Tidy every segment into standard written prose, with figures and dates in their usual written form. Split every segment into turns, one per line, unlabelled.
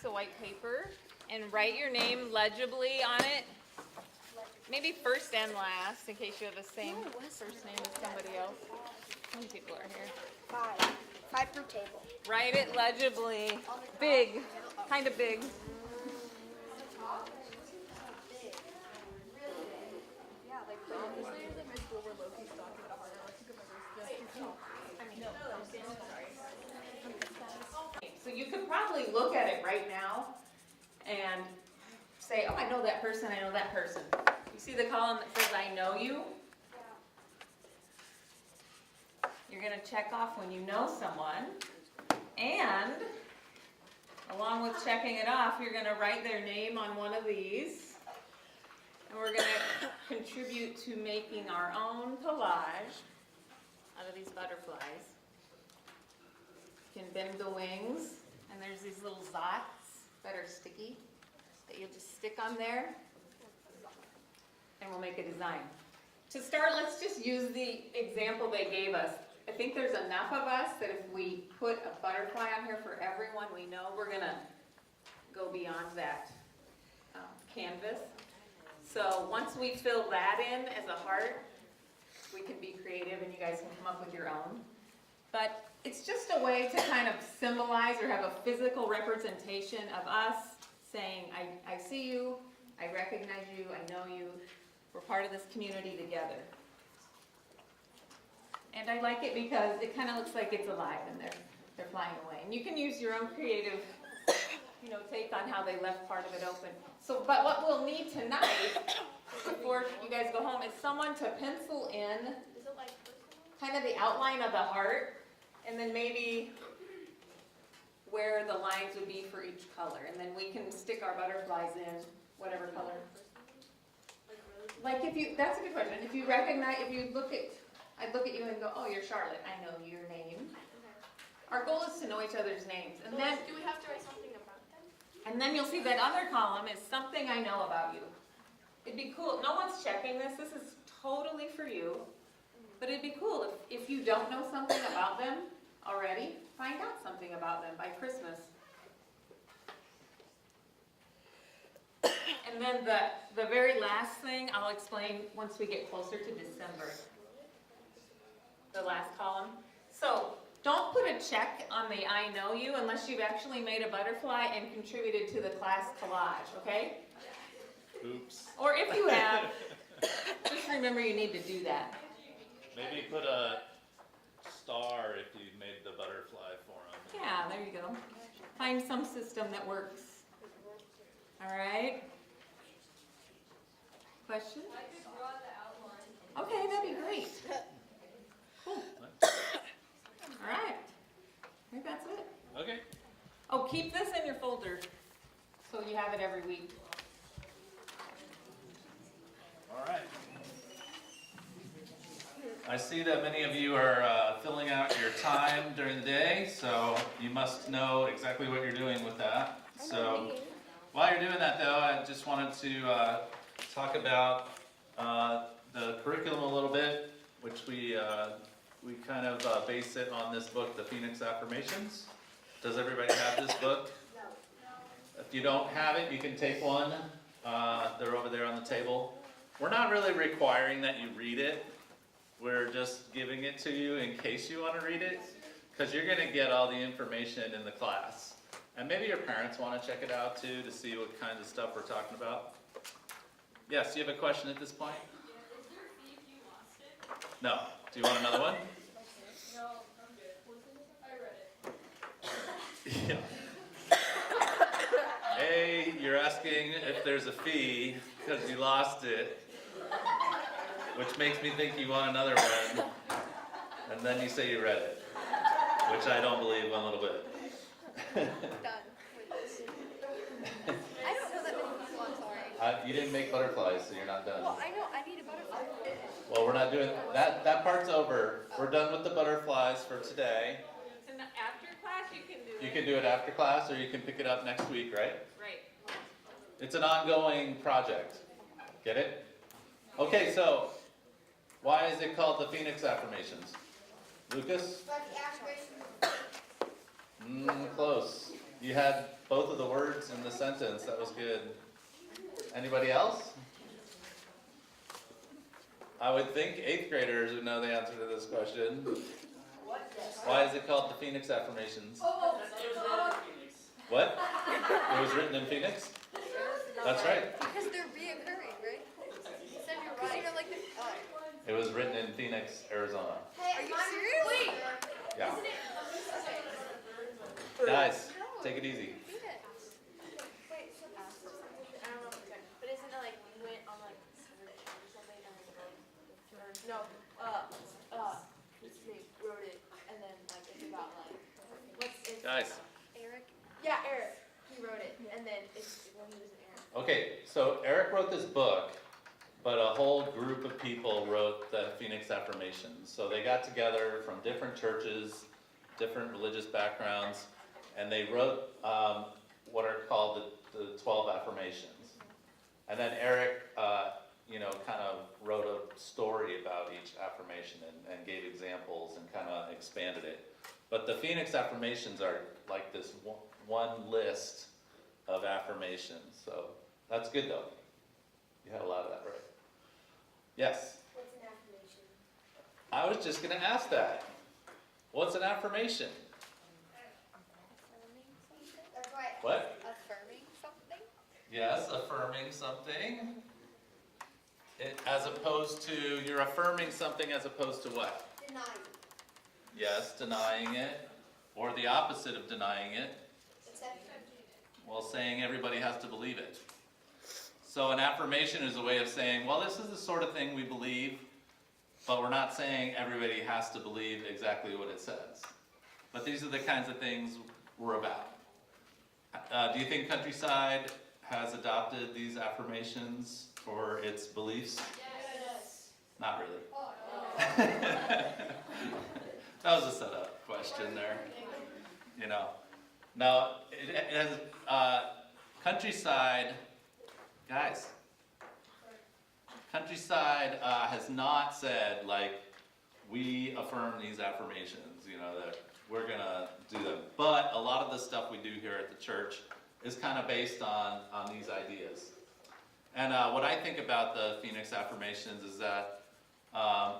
a white paper and write your name legibly on it. Maybe first and last, in case you have the same first name as somebody else. How many people are here?
5. 5 per table.
Write it legibly. Big. Kind of big. So you could probably look at it right now and say, oh, I know that person, I know that person. You see the column that says I know you? You're going to check off when you know someone, and along with checking it off, you're going to write their name on one of these, and we're going to contribute to making our own collage out of these butterflies. You can bend the wings, and there's these little dots that are sticky that you'll just stick on there, and we'll make a design. To start, let's just use the example they gave us. I think there's enough of us that if we put a butterfly on here for everyone we know, we're going to go beyond that canvas. So once we fill that in as a heart, we can be creative and you guys can come up with your own. But it's just a way to kind of symbolize or have a physical representation of us saying, I see you, I recognize you, I know you, we're part of this community together. And I like it because it kind of looks like it's alive and they're flying away. And you can use your own creative, take on how they left part of it open. So, but what we'll need tonight, before you guys go home, is someone to pencil in kind of the outline of the heart, and then maybe where the lines would be for each color. And then we can stick our butterflies in whatever color. Like that's a good question. If you recognize, I'd look at you and go, oh, you're Charlotte. I know your name. Our goal is to know each other's names. And then,
do we have to write something about them?
And then you'll see that other column is something I know about you. It'd be cool. No one's checking this. This is totally for you. But it'd be cool if you don't know something about them already, find out something about them by Christmas. And then the very last thing I'll explain once we get closer to December. The last column. So don't put a check on the I know you unless you've actually made a butterfly and contributed to the class collage, okay?
Oops.
Or if you have, just remember you need to do that.
Maybe put a star if you made the butterfly for them.
Yeah, there you go. Find some system that works. All right? Question?
I could draw the outline.
Okay, that'd be great. Cool. All right. I think that's it.
Okay.
Oh, keep this in your folder so you have it every week.
All right. I see that many of you are filling out your time during the day, so you must know exactly what you're doing with that. So while you're doing that, though, I just wanted to talk about the curriculum a little bit, which we kind of base it on this book, The Phoenix Affirmations. Does everybody have this book?
No.
If you don't have it, you can take one. They're over there on the table. We're not really requiring that you read it. We're just giving it to you in case you want to read it, because you're going to get all the information in the class. And maybe your parents want to check it out too to see what kinds of stuff we're talking about. Yes, you have a question at this point?
Yeah, is there a fee if you lost it?
No. Do you want another one?
No, I'm good. I read it.
Yeah. Hey, you're asking if there's a fee because you lost it, which makes me think you want another one, and then you say you read it, which I don't believe one little bit.
Done. I don't know that many people, I'm sorry.
You didn't make butterflies, so you're not done.
Well, I know, I need a butterfly.
Well, we're not doing that. That part's over. We're done with the butterflies for today.
And after class, you can do it.
You can do it after class, or you can pick it up next week, right?
Right.
It's an ongoing project. Get it? Okay, so why is it called the Phoenix Affirmations? Lucas?
But the affirmation.
Close. You had both of the words in the sentence. That was good. Anybody else? I would think 8th graders would know the answer to this question. Why is it called the Phoenix Affirmations? What? It was written in Phoenix? That's right.
Because they're reoccurring, right? You said you're right. You know, like
It was written in Phoenix, Arizona.
Are you serious? Wait.
Yeah. Guys, take it easy.
Wait, so I don't know if it's right, but isn't it like we went on like search or something and like no, they wrote it and then like it's about like what's it?
Guys.
Eric? Yeah, Eric. He wrote it and then it's when he was an Eric.
Okay, so Eric wrote this book, but a whole group of people wrote the Phoenix Affirmations. So they got together from different churches, different religious backgrounds, and they wrote what are called the 12 affirmations. And then Eric, kind of wrote a story about each affirmation and gave examples and kind of expanded it. But the Phoenix Affirmations are like this one list of affirmations. So that's good though. You had a lot of that right. Yes?
What's an affirmation?
I was just going to ask that. What's an affirmation?
Affirming something? That's right.
What?
Affirming something?
Yes, affirming something. As opposed to, you're affirming something as opposed to what?
Denying.
Yes, denying it. Or the opposite of denying it. Well, saying everybody has to believe it. So an affirmation is a way of saying, well, this is the sort of thing we believe, but we're not saying everybody has to believe exactly what it says. But these are the kinds of things we're about. Do you think Countryside has adopted these affirmations for its beliefs?
Yes.
Not really. That was a setup question there. Now, it has, Countryside, guys, Countryside has not said, like, we affirm these affirmations, that we're going to do them. But a lot of the stuff we do here at the church is kind of based on these ideas. And what I think about the Phoenix Affirmations is that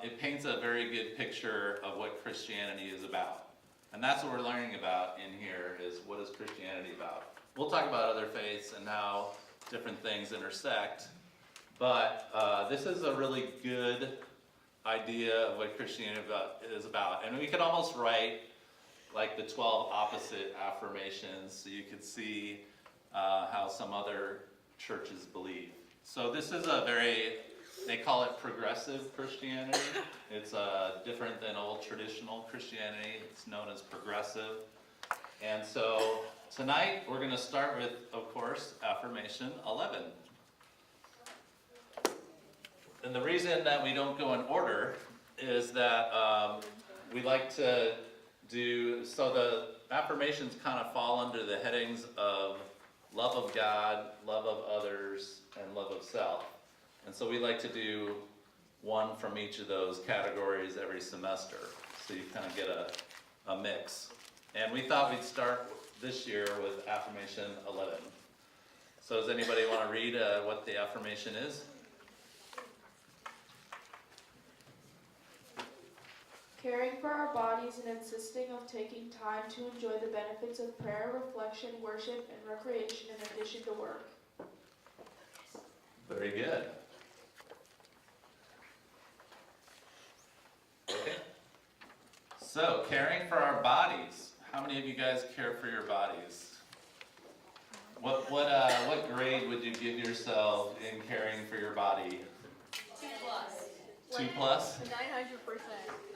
it paints a very good picture of what Christianity is about. And that's what we're learning about in here, is what is Christianity about. We'll talk about other faiths and how different things intersect, but this is a really good idea of what Christianity is about. And we could almost write like the 12 opposite affirmations so you could see how some other churches believe. So this is they call it progressive Christianity. It's different than old traditional Christianity. It's known as progressive. And so tonight we're going to start with, of course, affirmation 11. And the reason that we don't go in order is that we like to so the affirmations kind of fall under the headings of love of God, love of others, and love of self. And so we like to do one from each of those categories every semester, so you kind of get a mix. And we thought we'd start this year with affirmation 11. So does anybody want to read what the affirmation is?
Caring for our bodies and insisting on taking time to enjoy the benefits of prayer, reflection, worship, and recreation in addition to work.
Very good. Okay. So, caring for our bodies. How many of you guys care for your bodies? What grade would you give yourself in caring for your body? 2+. 2+?
900%.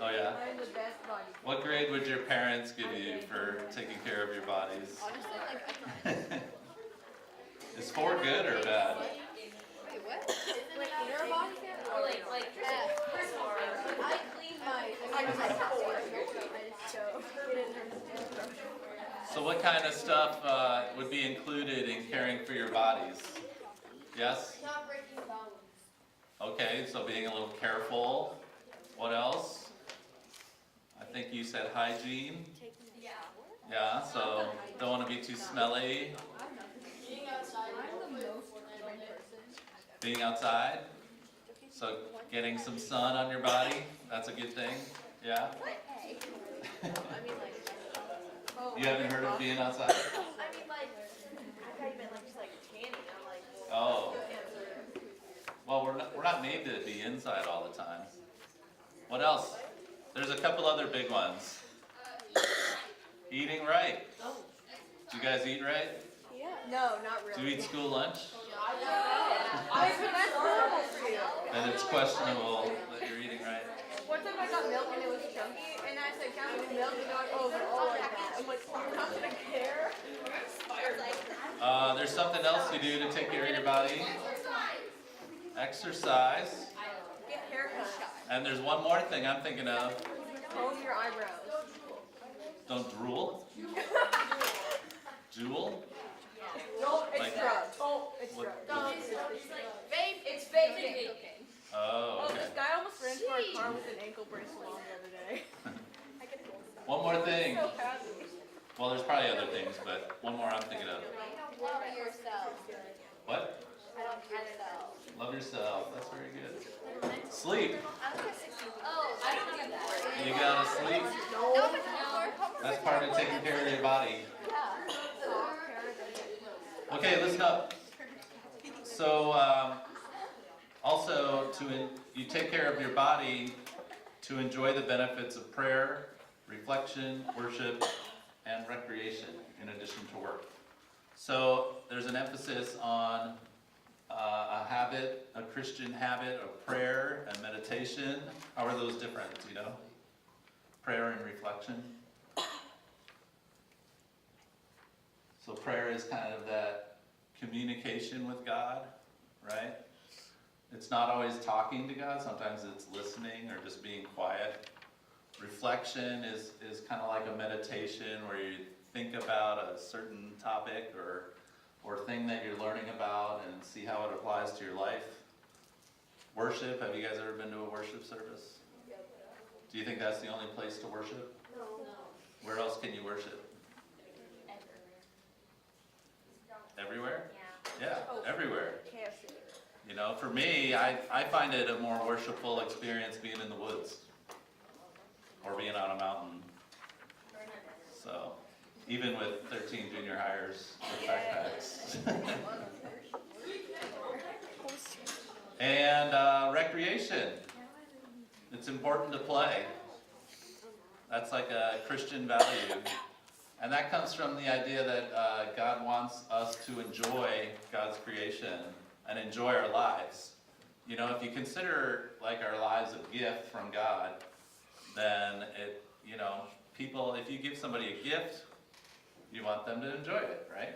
Oh yeah.
I'm the best body.
What grade would your parents give you for taking care of your bodies?
Honestly, like I can't.
Is 4 good or bad?
Wait, what? Wait, your body care? Or like I clean my. I just had 4.
So what kind of stuff would be included in caring for your bodies? Yes?
Not breaking bones.
Okay, so being a little careful. What else? I think you said hygiene.
Taking a shower?
Yeah, so don't want to be too smelly.
Being outside.
Being outside, so getting some sun on your body, that's a good thing. Yeah. You haven't heard of being outside?
I mean, like, I thought you meant like just like tanning. I'm like,
Oh. Well, we're not made to be inside all the time. What else? There's a couple other big ones. Eating right. Do you guys eat right?
yeah. No, not
Do
really.
you eat school lunch?
I think that's horrible for you.
Then it's questionable that you're eating right.
One time I got milk and it was chunky, and I said, "Can I have milk?" And they're like, "Oh, they're all like that." I'm like, "You're not gonna care."
There's something else you do to take care of your body. Exercise.
Get haircuts.
And there's one more thing I'm thinking of.
Comb your eyebrows.
Don't drool. Jewel?
No, it's
Like-
drugs. Oh, it's
What-
drugs. Vape. It's vaping.
Oh,
Oh,
okay.
this guy almost ran into our car with an ankle bracelet on the other day.
One more thing.
So happy.
Well, there's probably other things, but one more I'm thinking of.
Love yourself.
What?
I don't yourself.
Love yourself. That's very good. Sleep.
Oh, I don't get that.
You gotta sleep.
No, but no.
That's part of taking care of your body. Okay, listen up. So, also, you take care of your body to enjoy the benefits of prayer, reflection, worship, and recreation in addition to work. So, there's an emphasis on a Christian habit of prayer and meditation. How are those different, do you know? Prayer and reflection. So prayer is kind of that communication with God, right? It's not always talking to God, sometimes it's listening or just being quiet. Reflection is kind of like a meditation where you think about a certain topic or thing that you're learning about and see how it applies to your life. Worship, have you guys ever been to a worship service? Do you think that's the only place to worship?
No.
Where else can you worship? Everywhere? Yeah, everywhere.
KFC.
You know, for me, I find it a more worshipful experience being in the woods or being on a mountain. So, even with 13 junior hires with backpacks. And recreation. It's important to play. That's like a Christian value. And that comes from the idea that God wants us to enjoy God's creation and enjoy our lives. You know, if you consider like our lives a gift from God, then if you give somebody a gift, you want them to enjoy it, right?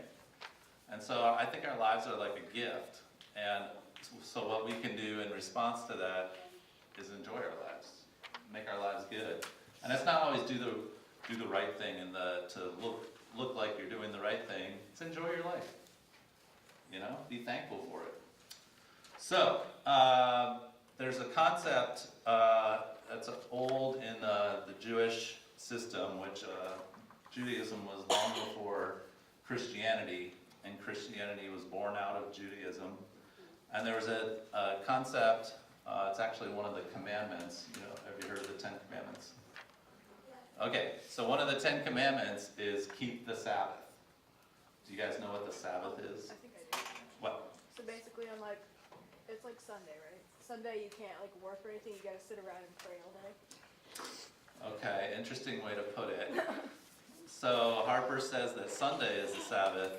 And so I think our lives are like a gift. And so what we can do in response to that is enjoy our lives, make our lives good. And it's not always do the right thing and to look like you're doing the right thing. It's enjoy your life. You know, be thankful for it. So there's a concept that's old in the Jewish system, which Judaism was long before Christianity, and Christianity was born out of Judaism. And there was a concept. It's actually one of the commandments. You know, have you heard of the 10 Commandments? Okay, so one of the 10 Commandments is keep the Sabbath. Do you guys know what the Sabbath is?
I think I do.
What?
So basically, it's like Sunday, right? Sunday you can't like work or anything. You gotta sit around and pray all day.
Okay, interesting way to put it. So Harper says that Sunday is the Sabbath,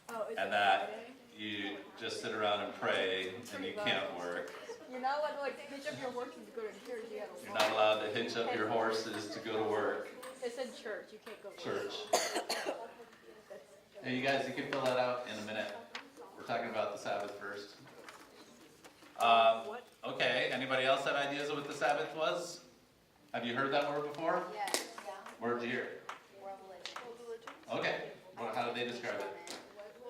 Oh, is
and
it
that
Friday?
you just sit around and pray and you can't work.
You're not allowed to like hitch up your horses to go to church. You gotta
You're
walk.
not allowed to hitch up your horses to go to work.
It said church. You can't go to
Church. Hey, you guys, you can fill that out in a minute. We're talking about the Sabbath first. Okay, anybody else have ideas of what the Sabbath was? Have you heard that word before?
Yes,
Where'd you hear it?
Revelation.
Okay, how did they describe it?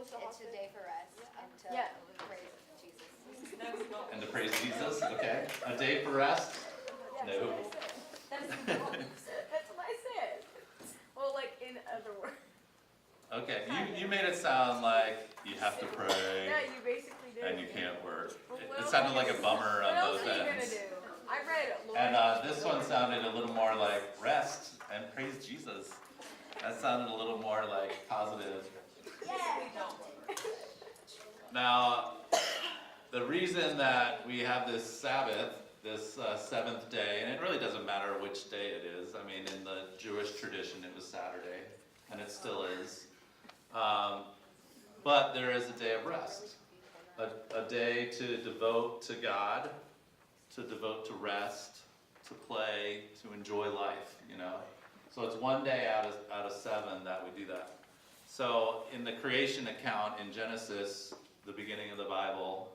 It's a day for rest and to
Yeah.
praise Jesus.
And to praise Jesus, okay. A day for rest? No.
That's what I said. Well, like in other
Okay, you made it sound like you have to pray
Yeah, you basically did.
and you can't work.
Well, what
It
else
sounded
are
like
you-
a bummer
What
on
else
both
are you gonna
ends.
do? I read Lord.
And this one sounded a little more like rest and praise Jesus. That sounded a little more like positive. Now, the reason that we have this Sabbath, this seventh day, and it really doesn't matter which day it is. I mean, in the Jewish tradition, it was Saturday, and it still is. But there is a day of rest, a day to devote to God, to devote to rest, to play, to enjoy life, you know. So it's one day out of 7 that we do that. So in the creation account in Genesis, the beginning of the Bible,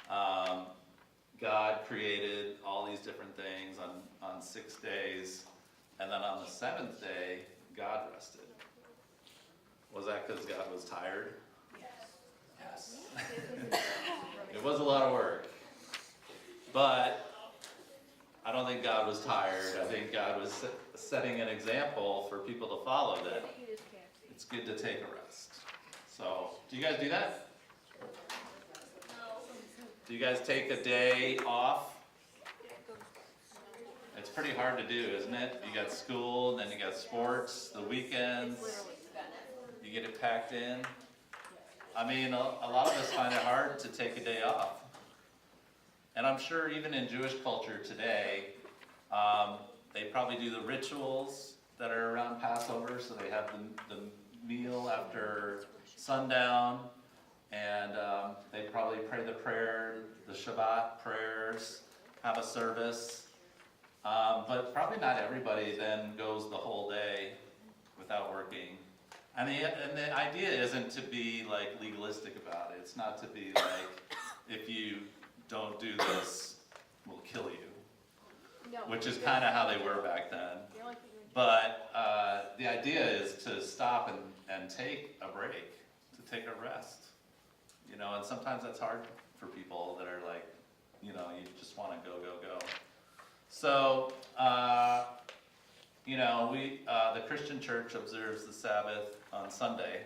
God created all these different things on 6 days, and then on the 7th day, God rested. Was that because God was tired? Yes. It was a lot of work. But I don't think God was tired. I think God was setting an example for people to follow, that it's good to take a rest. So, do you guys do that? Do you guys take a day off? It's pretty hard to do, isn't it? You got school, then you got sports, the weekends. You get it packed in. I mean, a lot of us find it hard to take a day off. And I'm sure even in Jewish culture today, they probably do the rituals that are around Passover. So they have the meal after sundown, and they probably pray the prayer, the Shabbat prayers, have a service. But probably not everybody then goes the whole day without working. And the idea isn't to be like legalistic about it. It's not to be like, if you don't do this, we'll kill you.
No.
Which is kind of how they were back then. But the idea is to stop and take a break, to take a rest. You know, and sometimes that's hard for people that are like, you know, you just want to go, go, go. So, you know, the Christian church observes the Sabbath on Sunday.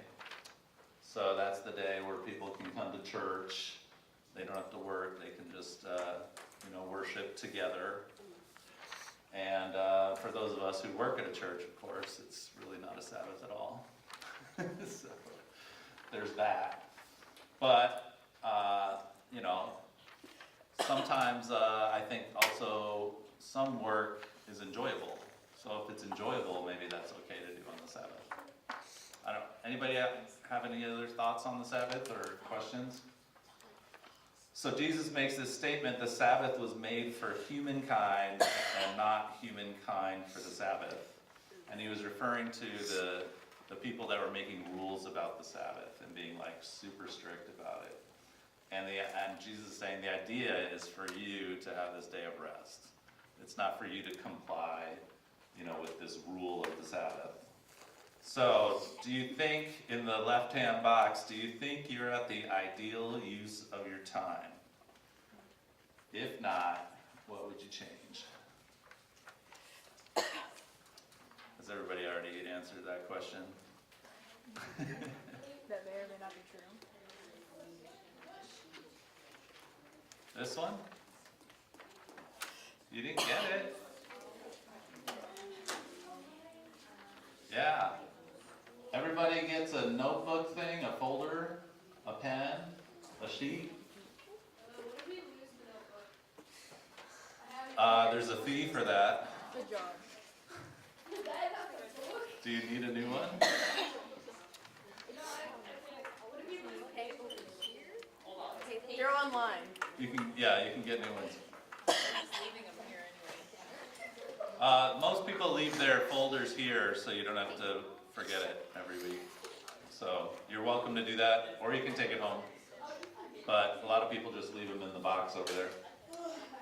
So that's the day where people can come to church. They don't have to work. They can just, you know, worship together. And for those of us who work at a church, of course, it's really not a Sabbath at all. So there's that. But, you know, sometimes I think also some work is enjoyable. So if it's enjoyable, maybe that's okay to do on the Sabbath. I don't know. Anybody have any other thoughts on the Sabbath or questions? So Jesus makes this statement: the Sabbath was made for humankind and not humankind for the Sabbath. And he was referring to the people that were making rules about the Sabbath and being like super strict about it. And Jesus is saying the idea is for you to have this day of rest. It's not for you to comply, you know, with this rule of the Sabbath. So, do you think, in the left-hand box, do you think you're at the ideal use of your time? If not, what would you change? Has everybody already answered that question?
That may or may not be true.
This one? You didn't get it? Yeah. Everybody gets a notebook thing, a folder, a pen, a sheet. There's a fee for that.
Good job.
Do you need a new one?
They're online.
You can get new ones.
Leaving them here anyway.
Most people leave their folders here, so you don't have to forget it every week. So you're welcome to do that, or you can take it home. But a lot of people just leave them in the box over there.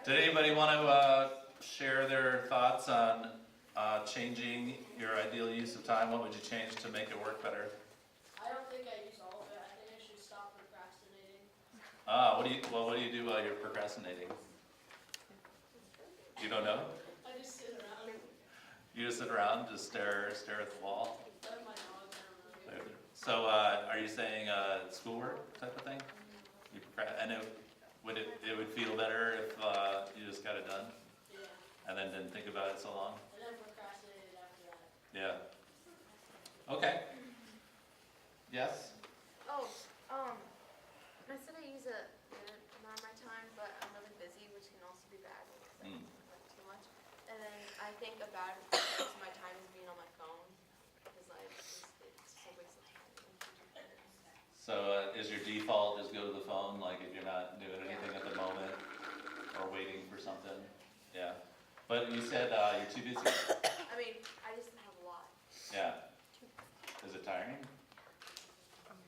Did anybody want to share their thoughts on changing your ideal use of time? What would you change to make it work better?
I don't think I use all of it. I think I should stop procrastinating.
What do you do while you're procrastinating? You don't know?
I just sit around,
You just sit around, just stare at the wall.
play with my dog, I don't know.
So, are you saying schoolwork type of thing? And it would feel better if you just got it done and then didn't think about it so long?
And then procrastinated after that.
Yeah. Okay. Yes?
Oh, I said I use a good amount of my time, but I'm really busy, which can also be bad when it's like too much. And then I think a bad use of my time is being on my phone, because like it's just a waste of time.
So is your default just go to the phone, like if you're not doing anything at the moment or waiting for something? Yeah. But you said you're too busy?
I mean, I just have a lot.
Yeah. Is it tiring?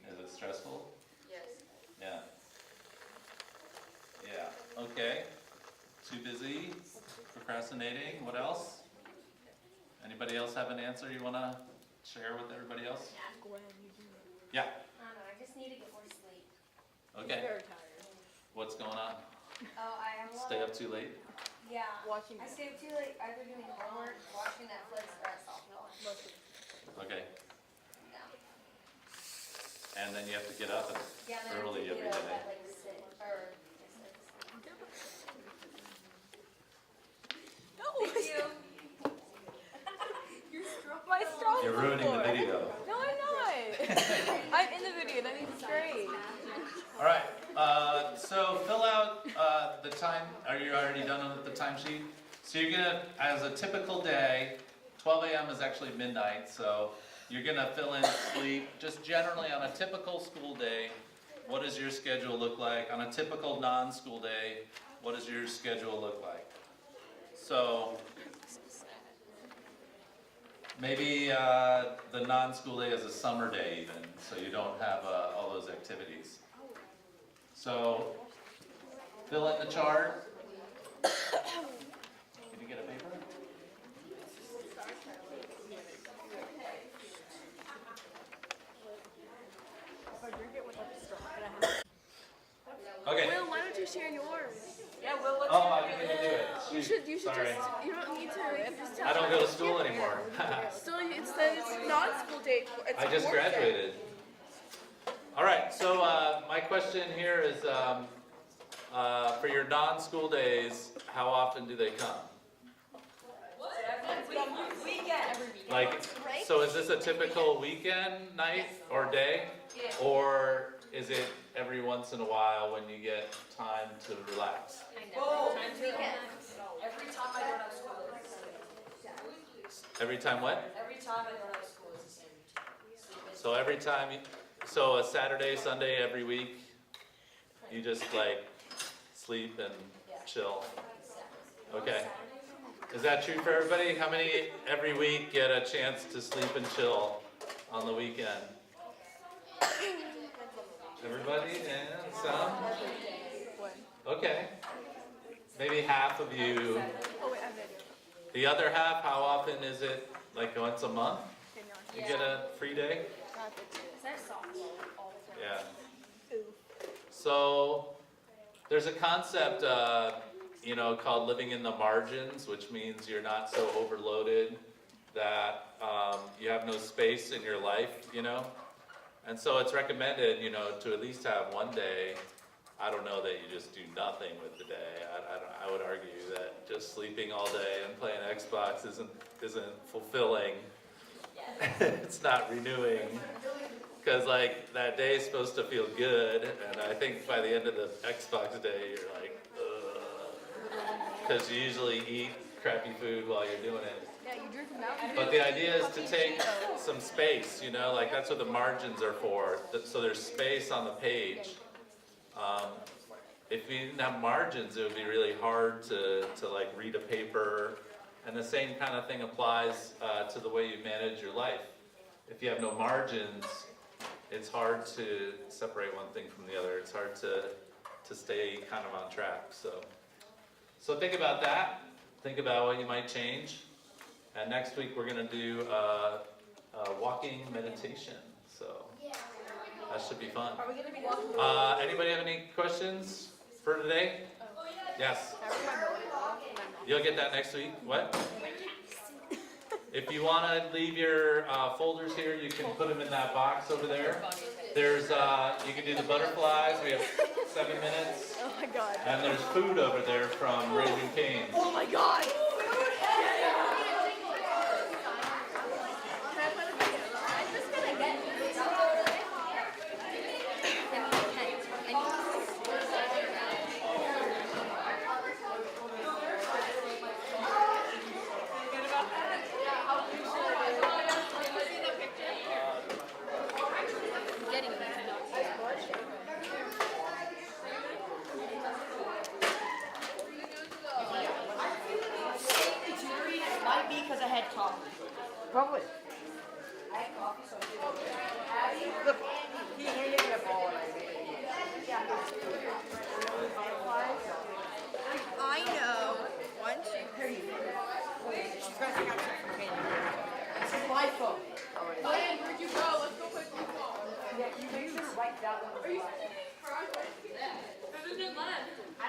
Is it stressful?
Yes.
Yeah. Yeah, okay. Too busy, procrastinating, what else? Anybody else have an answer you wanna share with everybody else? Yeah,
I don't know, I just need to get more sleep.
okay. What's going on?
Oh, I have a lot
Stay
of,
up too late?
yeah. I stay up too late, either doing homework, watching Netflix, or at softball.
Okay,
Yeah.
and then you have to get up
Yeah, and then I have to
early every
get up
day.
at like 6, or 6. Thank you.
My straw.
You're ruining the video.
No, I'm not. I'm in the video. That means it's great.
All right, so fill out the time, are you already done with the timesheet? So you're gonna, as a typical day, 12 a.m. is actually midnight, so you're gonna fill in sleep. Just generally on a typical school day, what does your schedule look like? On a typical non-school day, what does your schedule look like? So maybe the non-school day is a summer day even, so you don't have all those activities. So fill in the chart. Can you get a paper? Okay.
Will, why don't you share yours?
Yeah, Will, what's
Oh, I didn't do it.
You should just,
Sorry.
you don't need to, you can just tell.
I don't go to school anymore.
Still, it says it's non-school day. It's
I just
work day.
graduated. All right, so my question here is, for your non-school days, how often do they come?
Weekend.
Like, so is this a typical weekend night or day? Or is it every once in a while when you get time to relax?
Whoa.
Every time I don't have school, it's the same.
Every time what?
Every time I don't have school, it's the same.
So every time, so a Saturday, Sunday, every week, you just like sleep and chill? Okay. Is that true for everybody? How many every week get a chance to sleep and chill on the weekend? Everybody and some? Okay. Maybe half of you. The other half, how often is it? Like once a month? You get a free day? Yeah. So there's a concept, called living in the margins, which means you're not so overloaded that you have no space in your life, And so it's recommended, to at least have one day. I don't know that you just do nothing with the day. I would argue that just sleeping all day and playing Xbox isn't fulfilling. It's not renewing. Because that day is supposed to feel good, and I think by the end of the Xbox day, you're like, ugh. Because you usually eat crappy food while you're doing it.
Yeah, you drink Mountain Dew.
But the idea is to take some space, that's what the margins are for. So there's space on the page. If you didn't have margins, it would be really hard to read a paper. And the same kind of thing applies to the way you manage your life. If you have no margins, it's hard to separate one thing from the other. It's hard to stay kind of on track. So think about that. Think about what you might change. And next week we're going to do a walking meditation. So that should be fun.
Are we gonna be walking?
Anybody have any questions for today? Yes.
Can I bring my bowling ball?
You'll get that next week. What? If you want to leave your folders here, you can put them in that box over there. There's, you can do the butterflies. We have 7 minutes.
Oh my god.
And there's food over there from Raising Cane's.
Oh my god.
Might be because I had coffee.
Probably.
I had coffee, so look, he handed me a ball and I made it.
I know. 1, 2, 3.
She's gonna take out some from Candy. This is my phone.
Ryan, where'd you go? Let's go play football.
Yeah, you make sure to write that one.
Are you sitting in front? There's a left.
I